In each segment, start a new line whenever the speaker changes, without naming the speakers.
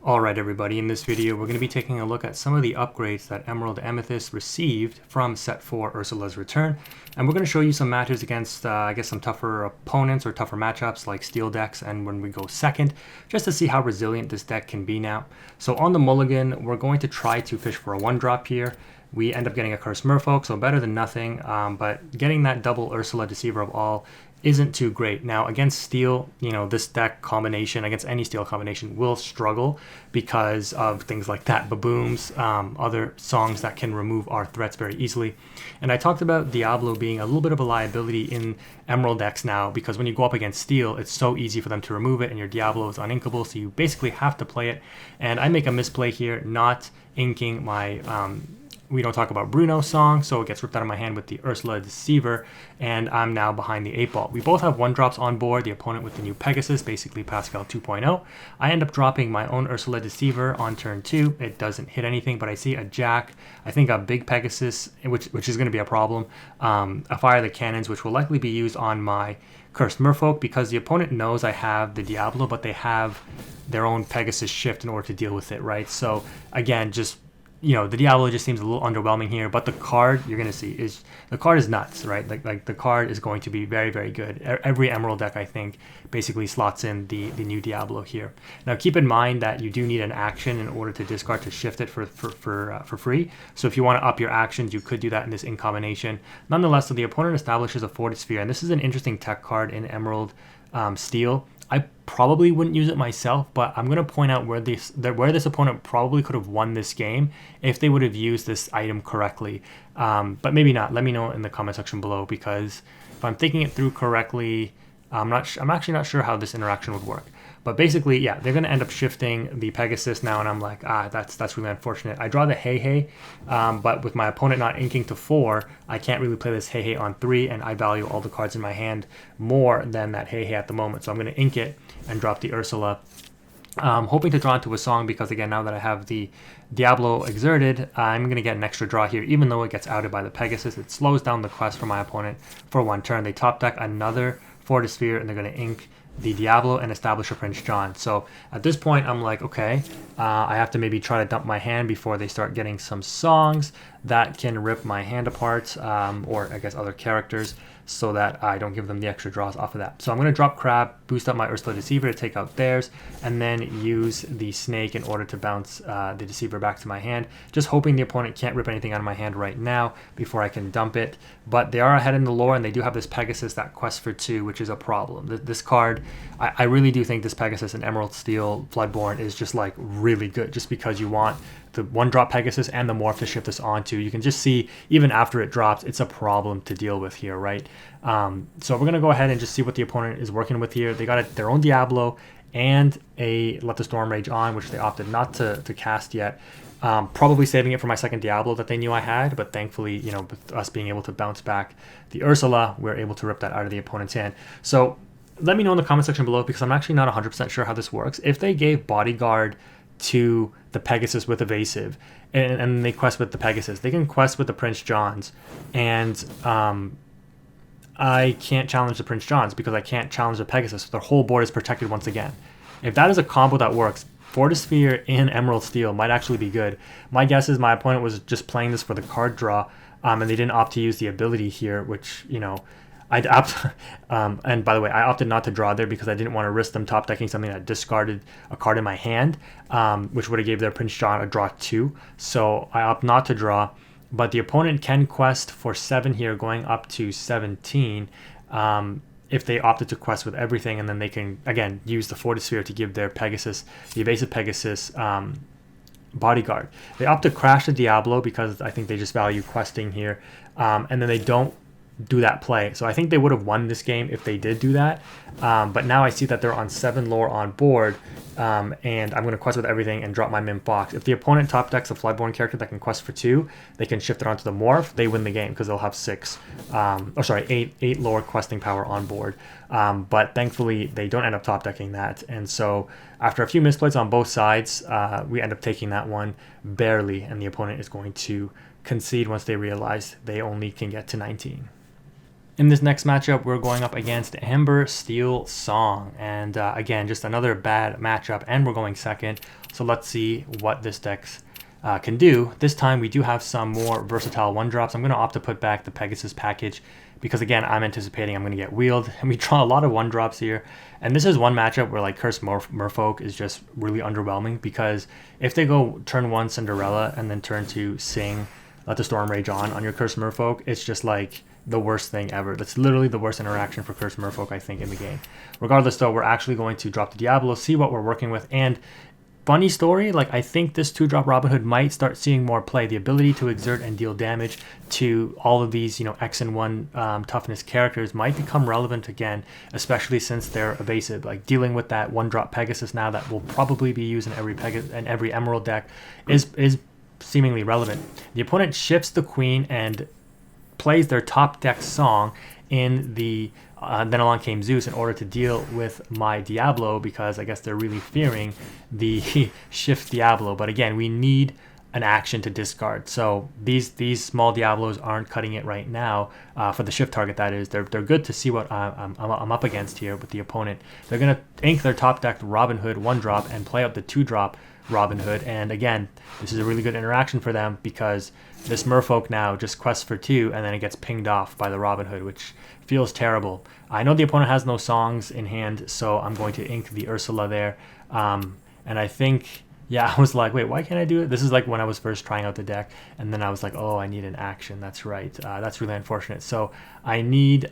Alright everybody, in this video we're going to be taking a look at some of the upgrades that Emerald Amethyst received from Set 4 Ursula's Return, and we're going to show you some matches against, I guess, some tougher opponents or tougher matchups like Steel decks, and when we go second, just to see how resilient this deck can be now. So on the mulligan, we're going to try to fish for a 1-drop here. We end up getting a Cursed Merfolk, so better than nothing, but getting that double Ursula Deceiver of All isn't too great. Now against Steel, this deck combination, against any Steel combination, will struggle because of things like that, Babooms, other songs that can remove our threats very easily. And I talked about Diablo being a little bit of a liability in Emerald decks now, because when you go up against Steel, it's so easy for them to remove it, and your Diablo is uninkable, so you basically have to play it. And I make a misplay here, not inking my We Don't Talk About Bruno song, so it gets ripped out of my hand with the Ursula Deceiver, and I'm now behind the 8 ball. We both have 1-drops on board, the opponent with the new Pegasus, basically Pascal 2.0. I end up dropping my own Ursula Deceiver on turn 2. It doesn't hit anything, but I see a Jack, I think a big Pegasus, which is going to be a problem, a Fire the Cannons, which will likely be used on my Cursed Merfolk, because the opponent knows I have the Diablo, but they have their own Pegasus shift in order to deal with it, right? So again, just the Diablo just seems a little underwhelming here, but the card you're going to see is, the card is nuts, right? Like the card is going to be very, very good. Every Emerald deck, I think, basically slots in the new Diablo here. Now, keep in mind that you do need an action in order to discard to shift it for free. So if you want to up your actions, you could do that in this in combination. Nonetheless, so the opponent establishes a Forward Sphere, and this is an interesting tech card in Emerald Steel. I probably wouldn't use it myself, but I'm going to point out where this opponent probably could have won this game if they would have used this item correctly. But maybe not. Let me know in the comment section below, because if I'm thinking it through correctly, I'm actually not sure how this interaction would work. But basically, yeah, they're going to end up shifting the Pegasus now, and I'm like, that's really unfortunate. I draw the Hey, but with my opponent not inking to 4, I can't really play this Hey on 3, and I value all the cards in my hand more than that Hey at the moment. So I'm going to ink it and drop the Ursula. Hoping to draw into a song, because again, now that I have the Diablo exerted, I'm going to get an extra draw here, even though it gets outed by the Pegasus. It slows down the quest for my opponent for 1 turn. They top deck another Forward Sphere, and they're going to ink the Diablo and establish a Prince John. So at this point, I'm like, okay, I have to maybe try to dump my hand before they start getting some songs that can rip my hand apart, or I guess other characters, so that I don't give them the extra draws off of that. So I'm going to drop Crab, boost up my Ursula Deceiver to take out theirs, and then use the Snake in order to bounce the Deceiver back to my hand, just hoping the opponent can't rip anything out of my hand right now before I can dump it. But they are ahead in the lore, and they do have this Pegasus that quests for 2, which is a problem. This card, I really do think this Pegasus in Emerald Steel Floodborn is just like really good, just because you want the 1-drop Pegasus and the morph to shift this onto. You can just see, even after it drops, it's a problem to deal with here, right? So we're going to go ahead and just see what the opponent is working with here. They got their own Diablo and a Let the Storm Rage on, which they opted not to cast yet. Probably saving it for my second Diablo that they knew I had, but thankfully, with us being able to bounce back the Ursula, we're able to rip that out of the opponent's hand. So let me know in the comment section below, because I'm actually not 100% sure how this works. If they gave Bodyguard to the Pegasus with Evasive, and they quest with the Pegasus, they can quest with the Prince Johns, and I can't challenge the Prince Johns because I can't challenge the Pegasus. Their whole board is protected once again. If that is a combo that works, Forward Sphere in Emerald Steel might actually be good. My guess is my opponent was just playing this for the card draw, and they didn't opt to use the ability here, which, I'd opt, and by the way, I opted not to draw there because I didn't want to risk them top decking something that discarded a card in my hand, which would have gave their Prince John a draw 2. So I opt not to draw, but the opponent can quest for 7 here, going up to 17, if they opted to quest with everything, and then they can, again, use the Forward Sphere to give their Pegasus, the Evasive Pegasus, Bodyguard. They opt to crash the Diablo because I think they just value questing here, and then they don't do that play. So I think they would have won this game if they did do that, but now I see that they're on 7 lore on board, and I'm going to quest with everything and drop my Mim Fox. If the opponent top decks a Floodborn character that can quest for 2, they can shift it onto the morph. They win the game because they'll have 8 lore questing power on board, but thankfully they don't end up top decking that, and so after a few misplays on both sides, we end up taking that one barely, and the opponent is going to concede once they realize they only can get to 19. In this next matchup, we're going up against Amber Steel Song. And again, just another bad matchup, and we're going second. So let's see what this deck can do. This time we do have some more versatile one drops. I'm going to opt to put back the Pegasus package because again, I'm anticipating I'm going to get wheeled. And we draw a lot of one drops here. And this is one matchup where like Cursed Merfolk is just really underwhelming, because if they go turn 1 Cinderella and then turn 2 Sing, Let the Storm Rage on your Cursed Merfolk, it's just like the worst thing ever. That's literally the worst interaction for Cursed Merfolk, I think, in the game. Regardless though, we're actually going to drop the Diablo, see what we're working with, and funny story, like I think this 2-drop Robin Hood might start seeing more play. The ability to exert and deal damage to all of these, you know, X and 1 toughness characters might become relevant again, especially since they're evasive. Like dealing with that 1-drop Pegasus now that will probably be used in every Emerald deck is seemingly relevant. The opponent shifts the Queen and plays their top deck song in the Then Along Came Zeus in order to deal with my Diablo, because I guess they're really fearing the shift Diablo. But again, we need an action to discard. So these small Diablos aren't cutting it right now for the shift target, that is. They're good to see what I'm up against here with the opponent. They're going to ink their top deck Robin Hood 1-drop and play out the 2-drop Robin Hood. And again, this is a really good interaction for them because this Merfolk now just quests for 2 and then it gets pinged off by the Robin Hood, which feels terrible. I know the opponent has no songs in hand, so I'm going to ink the Ursula there. And I think, yeah, I was like, wait, why can't I do it? This is like when I was first trying out the deck, and then I was like, oh, I need an action. That's right. That's really unfortunate. So I need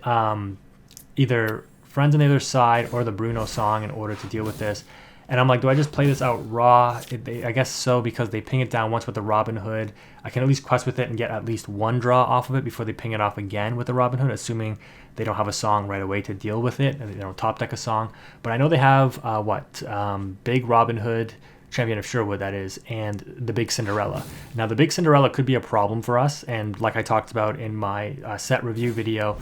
either Friends on the Other Side or the Bruno song in order to deal with this. And I'm like, do I just play this out raw? I guess so, because they ping it down once with the Robin Hood. I can at least quest with it and get at least 1 draw off of it before they ping it off again with the Robin Hood, assuming they don't have a song right away to deal with it, and they don't top deck a song. But I know they have, Big Robin Hood, Champion of Sherwood, that is, and the Big Cinderella. Now, the Big Cinderella could be a problem for us, and like I talked about in my set review video,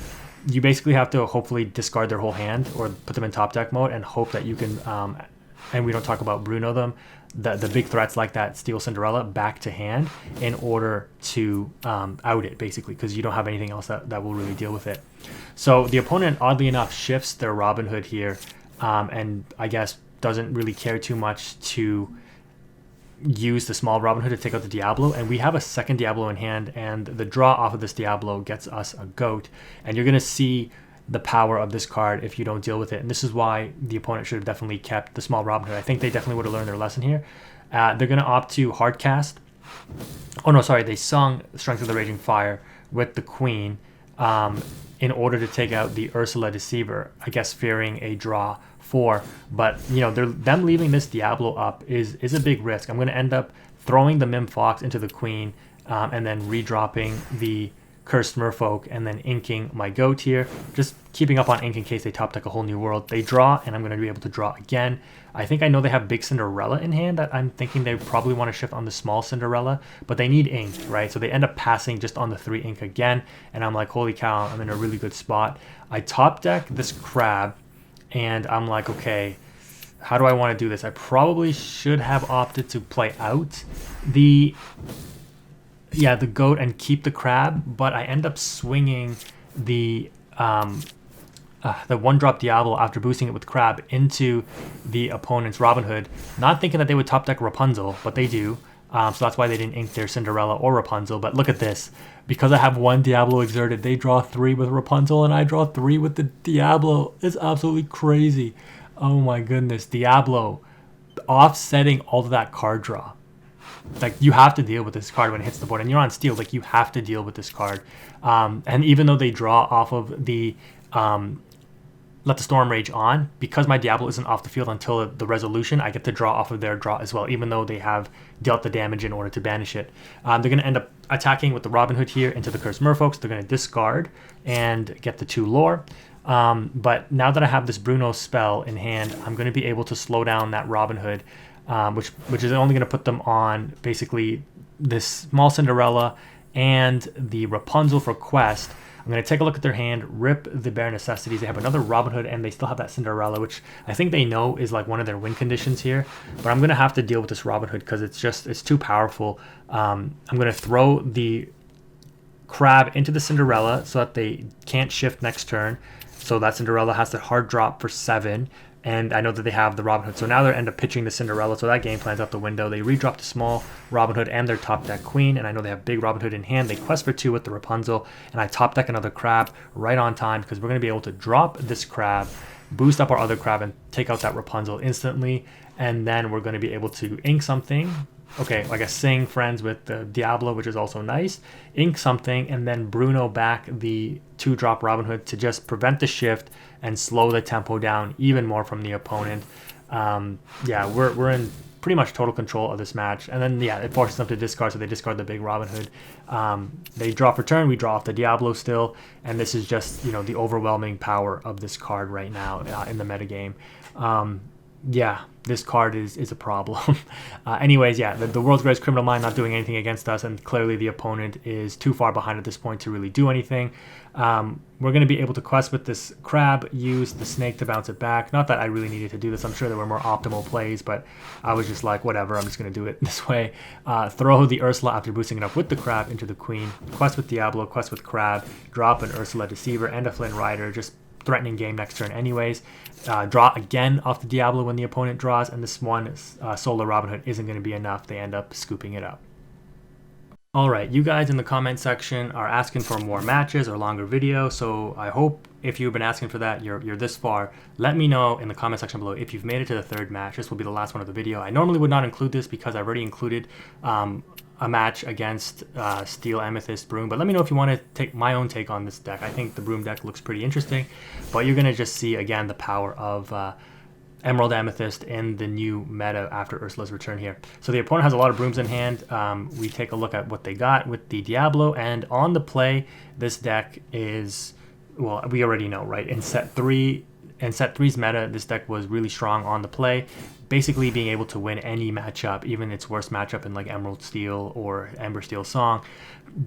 you basically have to hopefully discard their whole hand or put them in top deck mode and hope that you can... and we don't talk about Bruno them, the big threats like that Steel Cinderella back to hand in order to out it, basically, because you don't have anything else that will really deal with it. So the opponent, oddly enough, shifts their Robin Hood here, and I guess doesn't really care too much to use the small Robin Hood to take out the Diablo, and we have a second Diablo in hand, and the draw off of this Diablo gets us a goat, and you're going to see the power of this card if you don't deal with it. And this is why the opponent should have definitely kept the small Robin Hood. I think they definitely would have learned their lesson here. They're going to opt to hard cast. Oh no, sorry, they sung Strength of the Raging Fire with the Queen in order to take out the Ursula Deceiver, I guess fearing a draw 4. But you know, them leaving this Diablo up is a big risk. I'm going to end up throwing the Mim Fox into the Queen and then redropping the Cursed Merfolk and then inking my goat here, just keeping up on ink in case they top deck a whole new world. They draw, and I'm going to be able to draw again. I think I know they have Big Cinderella in hand that I'm thinking they probably want to shift on the small Cinderella, but they need ink, right? So they end up passing just on the 3 ink again, and I'm like, holy cow, I'm in a really good spot. I top deck this Crab, and I'm like, okay, how do I want to do this? I probably should have opted to play out the goat and keep the Crab, but I end up swinging the 1-drop Diablo after boosting it with Crab into the opponent's Robin Hood, not thinking that they would top deck Rapunzel, but they do. So that's why they didn't ink their Cinderella or Rapunzel. But look at this. Because I have 1 Diablo exerted, they draw 3 with Rapunzel, and I draw 3 with the Diablo. It's absolutely crazy. Oh my goodness. Diablo offsetting all of that card draw. Like, you have to deal with this card when it hits the board, and you're on steel. Like, you have to deal with this card. And even though they draw off of the Let the Storm Rage on, because my Diablo isn't off the field until the resolution, I get to draw off of their draw as well, even though they have dealt the damage in order to banish it. They're going to end up attacking with the Robin Hood here into the Cursed Merfolks. They're going to discard and get the 2 lore. But now that I have this Bruno spell in hand, I'm going to be able to slow down that Robin Hood, which is only going to put them on basically this small Cinderella and the Rapunzel for quest. I'm going to take a look at their hand, rip the Bare Necessities. They have another Robin Hood, and they still have that Cinderella, which I think they know is like one of their win conditions here. But I'm going to have to deal with this Robin Hood because it's too powerful. I'm going to throw the crab into the Cinderella so that they can't shift next turn. So that Cinderella has to hard drop for 7. And I know that they have the Robin Hood. So now they end up pitching the Cinderella. So that game plan's out the window. They redrop the small Robin Hood and their top deck Queen. And I know they have big Robin Hood in hand. They quest for 2 with the Rapunzel. And I top deck another crab right on time because we're going to be able to drop this crab, boost up our other crab, and take out that Rapunzel instantly. And then we're going to be able to ink something. Okay, like a Sing Friends with the Diablo, which is also nice. Ink something, and then Bruno back the 2-drop Robin Hood to just prevent the shift and slow the tempo down even more from the opponent. Yeah, we're in pretty much total control of this match. And then, yeah, it forces them to discard, so they discard the big Robin Hood. They draw for turn, we draw off the Diablo still, and this is just, you know, the overwhelming power of this card right now in the metagame. Yeah, this card is a problem. Anyways, yeah, the world's greatest criminal mind not doing anything against us, and clearly the opponent is too far behind at this point to really do anything. We're going to be able to quest with this crab, use the snake to bounce it back. Not that I really needed to do this. I'm sure there were more optimal plays, but I was just like, whatever, I'm just going to do it this way. Throw the Ursula after boosting it up with the crab into the Queen. Quest with Diablo, quest with crab, drop an Ursula Deceiver and a Flynn Rider, just threatening game next turn anyways. Draw again off the Diablo when the opponent draws, and this one Solar Robin Hood isn't going to be enough. They end up scooping it up. Alright, you guys in the comment section are asking for more matches or longer video, so I hope if you've been asking for that, you're this far. Let me know in the comment section below if you've made it to the 3rd match. This will be the last one of the video. I normally would not include this because I've already included a match against Steel Amethyst Broom, but let me know if you want to take my own take on this deck. I think the Broom deck looks pretty interesting, but you're going to just see again the power of Emerald Amethyst in the new meta after Ursula's return here. So the opponent has a lot of Brooms in hand. We take a look at what they got with the Diablo, and on the play, this deck is, well, we already know, right? In set 3's meta, this deck was really strong on the play, basically being able to win any matchup, even its worst matchup in like Emerald Steel or Ember Steel Song.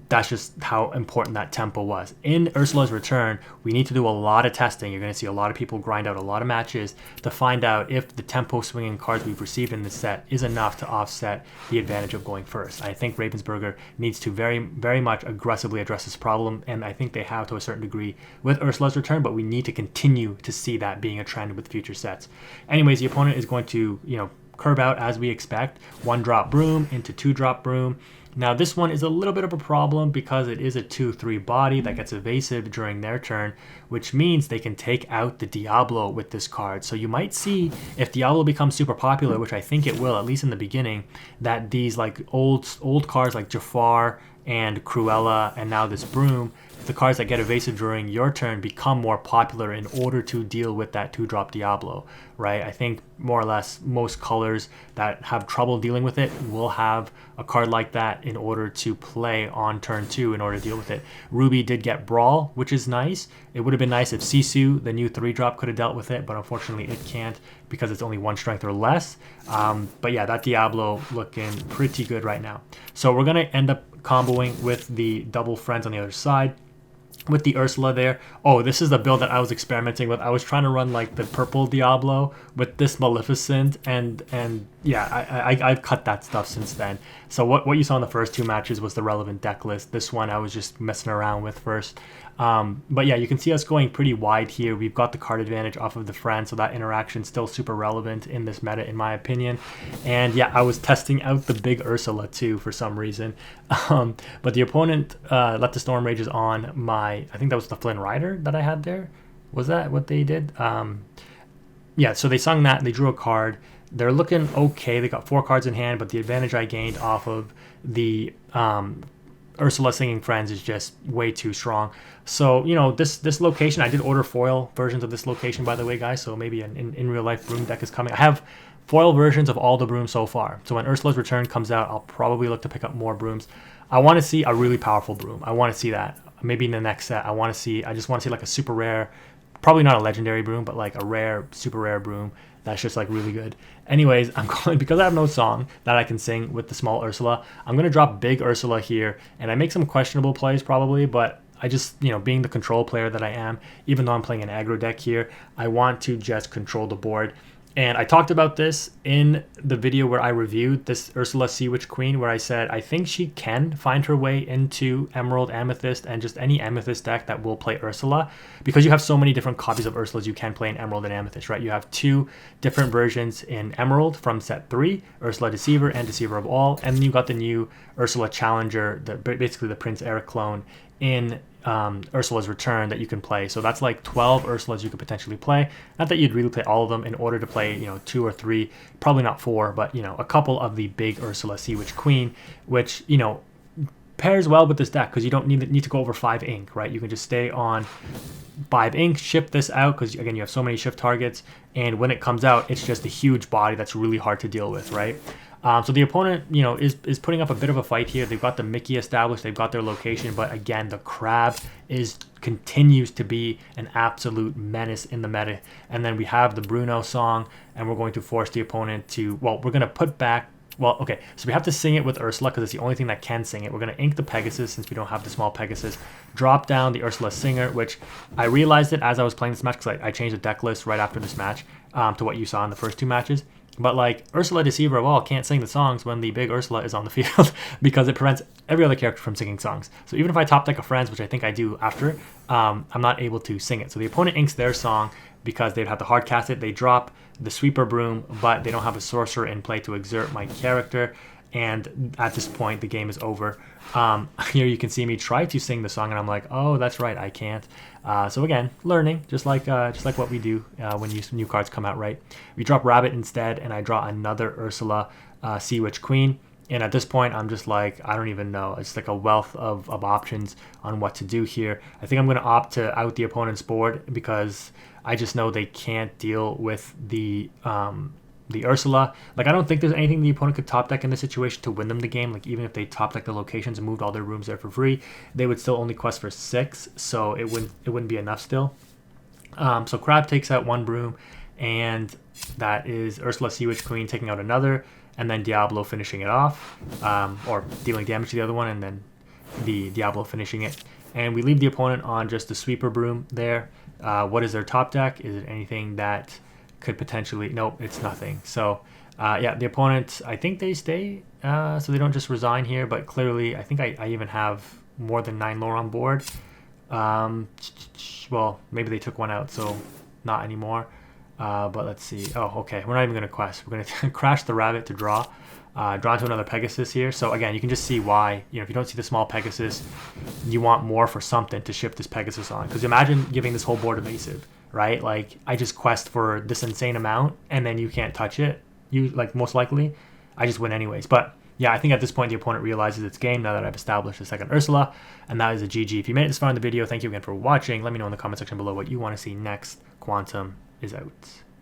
That's just how important that tempo was. In Ursula's return, we need to do a lot of testing. You're going to see a lot of people grind out a lot of matches to find out if the tempo swinging cards we've received in this set is enough to offset the advantage of going first. I think Ravensburger needs to very, very much aggressively address this problem, and I think they have to a certain degree with Ursula's return, but we need to continue to see that being a trend with future sets. Anyways, the opponent is going to, you know, curve out as we expect. 1-drop Broom into 2-drop Broom. Now this one is a little bit of a problem because it is a 2/3 body that gets evasive during their turn, which means they can take out the Diablo with this card. So you might see, if Diablo becomes super popular, which I think it will, at least in the beginning, that these like old cards like Jafar and Cruella and now this Broom, the cards that get evasive during your turn become more popular in order to deal with that 2-drop Diablo, right? I think more or less most colors that have trouble dealing with it will have a card like that in order to play on turn 2 in order to deal with it. Ruby did get Brawl, which is nice. It would have been nice if Sisu, the new 3-drop, could have dealt with it, but unfortunately it can't because it's only 1 strength or less. But yeah, that Diablo looking pretty good right now. So we're going to end up comboing with the double Friends on the other side with the Ursula there. Oh, this is the build that I was experimenting with. I was trying to run like the purple Diablo with this Maleficent, and yeah, I've cut that stuff since then. So what you saw in the first 2 matches was the relevant deck list. This one I was just messing around with first. But yeah, you can see us going pretty wide here. We've got the card advantage off of the friend, so that interaction still super relevant in this meta in my opinion. And yeah, I was testing out the big Ursula too for some reason. But the opponent let the Storm Rages on my, I think that was the Flynn Rider that I had there. Was that what they did? Yeah, so they sung that, they drew a card. They're looking okay. They got 4 cards in hand, but the advantage I gained off of the Ursula Singing Friends is just way too strong. So, you know, this location, I did order foil versions of this location, by the way, guys. So maybe an in real life Broom deck is coming. I have foil versions of all the Brooms so far. So when Ursula's Return comes out, I'll probably look to pick up more Brooms. I want to see a really powerful Broom. I want to see that. Maybe in the next set, I just want to see like a super rare, probably not a legendary Broom, but like a rare, super rare Broom that's just like really good. Anyways, I'm going, because I have no song that I can sing with the small Ursula, I'm going to drop big Ursula here, and I make some questionable plays probably, but I just, you know, being the control player that I am, even though I'm playing an aggro deck here, I want to just control the board. And I talked about this in the video where I reviewed this Ursula Sea Witch Queen, where I said I think she can find her way into Emerald, Amethyst, and just any Amethyst deck that will play Ursula, because you have so many different copies of Ursulas you can play in Emerald and Amethyst, right? You have 2 different versions in Emerald from set 3, Ursula Deceiver and Deceiver of All, and then you got the new Ursula Challenger, basically the Prince Eric clone, in Ursula's Return that you can play. So that's like 12 Ursulas you could potentially play. Not that you'd really play all of them in order to play, 2 or 3, probably not 4, but a couple of the big Ursula Sea Witch Queen, which pairs well with this deck because you don't need to go over 5 ink, right? You can just stay on 5 ink, ship this out because again you have so many shift targets, and when it comes out, it's just a huge body that's really hard to deal with, right? So the opponent, is putting up a bit of a fight here. They've got the Mickey established, they've got their location, but again, the Crab continues to be an absolute menace in the meta. And then we have the Bruno song, and we're going to force the opponent to, we're going to put back, okay, so we have to sing it with Ursula because it's the only thing that can sing it. We're going to ink the Pegasus since we don't have the small Pegasus, drop down the Ursula Singer, which I realized it as I was playing this match because I changed the deck list right after this match to what you saw in the first 2 matches. But like Ursula Deceiver of All can't sing the songs when the big Ursula is on the field because it prevents every other character from singing songs. So even if I top deck a Friends, which I think I do after, I'm not able to sing it. So the opponent inks their song because they'd have to hard cast it. They drop the Sweeper Broom, but they don't have a Sorcerer in play to exert my character. And at this point, the game is over. Here you can see me try to sing the song, and I'm like, oh, that's right, I can't. So again, learning, just like what we do when new cards come out, right? We drop Rabbit instead, and I draw another Ursula Sea Witch Queen. And at this point, I'm just like, I don't even know. It's like a wealth of options on what to do here. I think I'm going to opt to out the opponent's board because I just know they can't deal with the Ursula. Like, I don't think there's anything the opponent could top deck in this situation to win them the game. Like, even if they top deck the locations and moved all their rooms there for free, they would still only quest for 6, so it wouldn't be enough still. So Crab takes out 1 Broom, and that is Ursula Sea Witch Queen taking out another, and then Diablo finishing it off, or dealing damage to the other one, and then the Diablo finishing it. And we leave the opponent on just the Sweeper Broom there. What is their top deck? Is it anything that could potentially, nope, it's nothing. So yeah, the opponent, I think they stay, so they don't just resign here, but clearly I think I even have more than 9 lore on board. Well, maybe they took 1 out, so not anymore. But let's see. Oh, okay, we're not even going to quest. We're going to crash the Rabbit to draw into another Pegasus here. So again, you can just see why, if you don't see the small Pegasus, you want more for something to ship this Pegasus on. Because imagine giving this whole board evasive, right? Like, I just quest for this insane amount, and then you can't touch it. Most likely, I just win anyways. But yeah, I think at this point, the opponent realizes it's game now that I've established a second Ursula, and that is a GG. If you made it this far in the video, thank you again for watching. Let me know in the comment section below what you want to see next. Quantum is out.